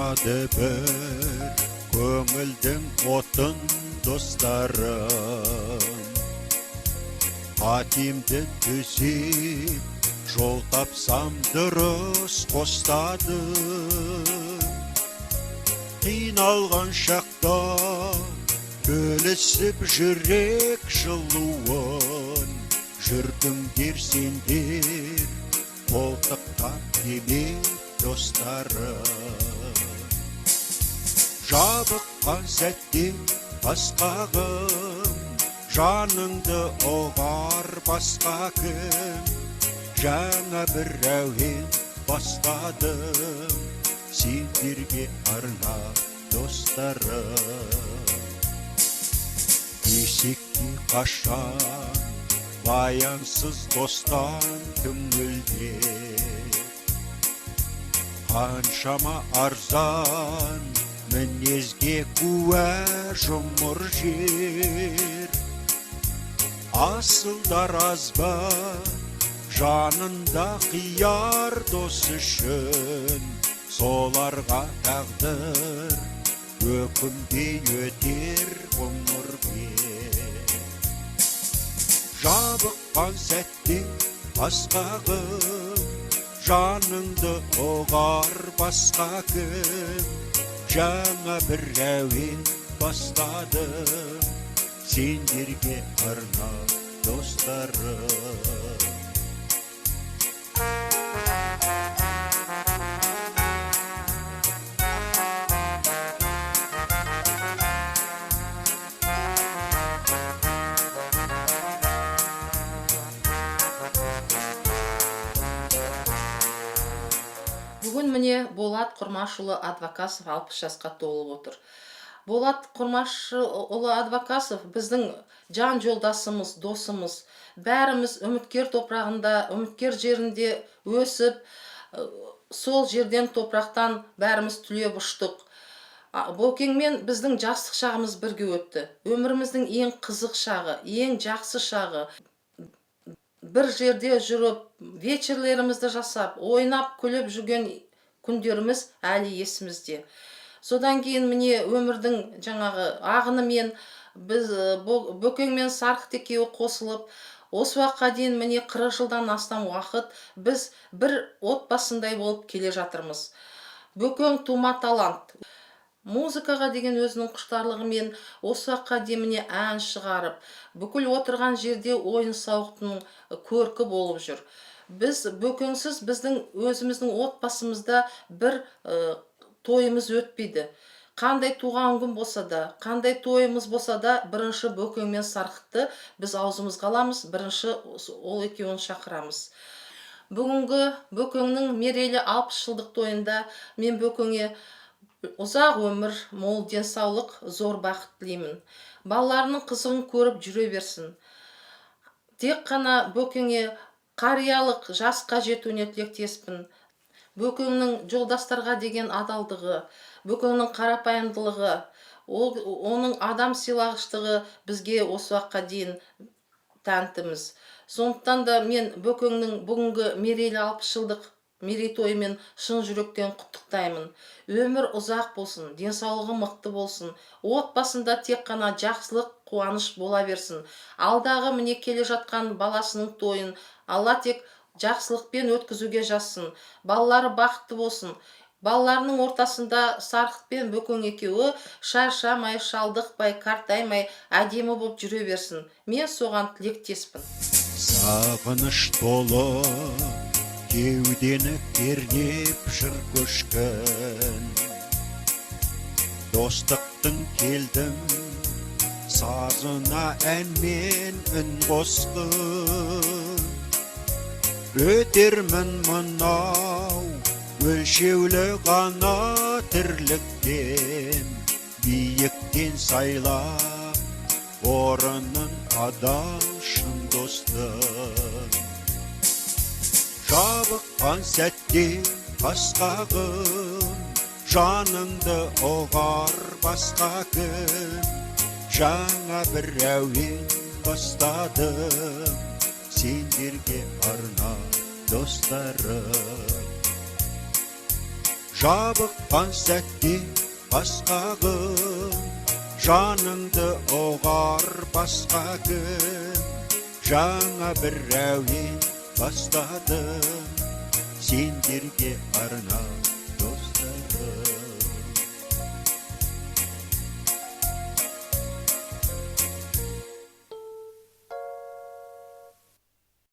Жанады бір көңілдің отын достарым. Қатемді төсеп, жол тапсам дұрыс қостадым. Қиналған шақта бөлісіп жүрек жылуын. Жүрдіңдер сендер, қолтықтап демек достарым. Жабыққан сәтте басқағым, жаныңды оғар басқа кім. Жаңа бір әуен бастадым, сендерге арнап достарым. Есекте қашан баянсыз достан түңілде, қаншама арзан мінезге куә жұмыр жер. Асылдар аз ба жанында қияр дос үшін, соларға тағдыр өкінбей өтер ғұмыр бер. Жабыққан сәтте басқағым, жаныңды оғар басқа кім. Жаңа бір әуен бастадым, сендерге арнап достарым. Бүгін міне Болат Құрмашұлы Адвокасов 60 жасқа толып отыр. Болат Құрмашұлы Адвокасов біздің жан жолдасымыз, досымыз. Бәріміз үміткер топырағында, үміткер жерінде өсіп, сол жерден топырақтан бәріміз түлеп ұштық. Бөкеңмен біздің жастық шағымыз бірге өтті. Өміріміздің ең қызық шағы, ең жақсы шағы. Бір жерде жүріп, вечерлерімізді жасап, ойнап, күліп жүрген күндеріміз әлі есімізде. Содан кейін міне өмірдің жаңағы ағынымен біз Бөкеңмен Сарқыт екеуі қосылып, осы уақытқа дейін міне 40 жылдан астам уақыт біз бір отбасындай болып келе жатырмыз. Бөкең тума талант. Музыкаға деген өзінің құштарлығымен осы уақытқа дейін міне ән шығарып, бүкіл отырған жерде ойын сауықтың көркі болып жүр. Біз Бөкеңсіз біздің өзіміздің отбасымызда бір тойымыз өтпейді. Қандай туған күн болса да, қандай тойымыз болса да, бірінші Бөкеңмен Сарқытты біз аузымызға аламыз, бірінші ол екеуін шақырамыз. Бүгінгі Бөкеңнің мерейлі 60 жылдық тойында мен Бөкеңе ұзақ өмір, мол денсаулық, зор бақыт тілеймін. Балаларының қызығын көріп жүре берсін. Тек қана Бөкеңе қариялық жасқа жетуіне тілектеспін. Бөкеңнің жолдастарға деген адалдығы, Бөкеңнің қарапайымдылығы, оның адам сыйлағыштығы бізге осы уақытқа дейін тәнтіміз. Сондықтан да мен Бөкеңнің бүгінгі мерейлі 60 жылдық мерейтойымен шын жүректен құттықтаймын. Өмір ұзақ болсын, денсаулығы мықты болсын, отбасында тек қана жақсылық, қуаныш бола берсін. Алдағы міне келе жатқан баласының тойын Алла тек жақсылықпен өткізуге жазсын. Балалары бақытты болсын. Балаларының ортасында Сарқыт пен Бөкең екеуі шаршамай, шалдықпай, қартаймай, әдемі болып жүре берсін. Мен соған тілектеспін. Сағыныш толы кеудені кернеп жыр көшкін. Достықтың келдім сазына әнмен үн қосқын. Өтермін мынау өлшеулі ғана тірліктен, биіктен сайлап орынын адал шын достың. Жабыққан сәтте басқағым, жаныңды оғар басқа кім. Жаңа бір әуен бастадым, сендерге арнап достарым. жабыққан сәтте басқа күн, жаныңды оғар басқа күн, жаңа бір әуен бастадым сендерге арнап.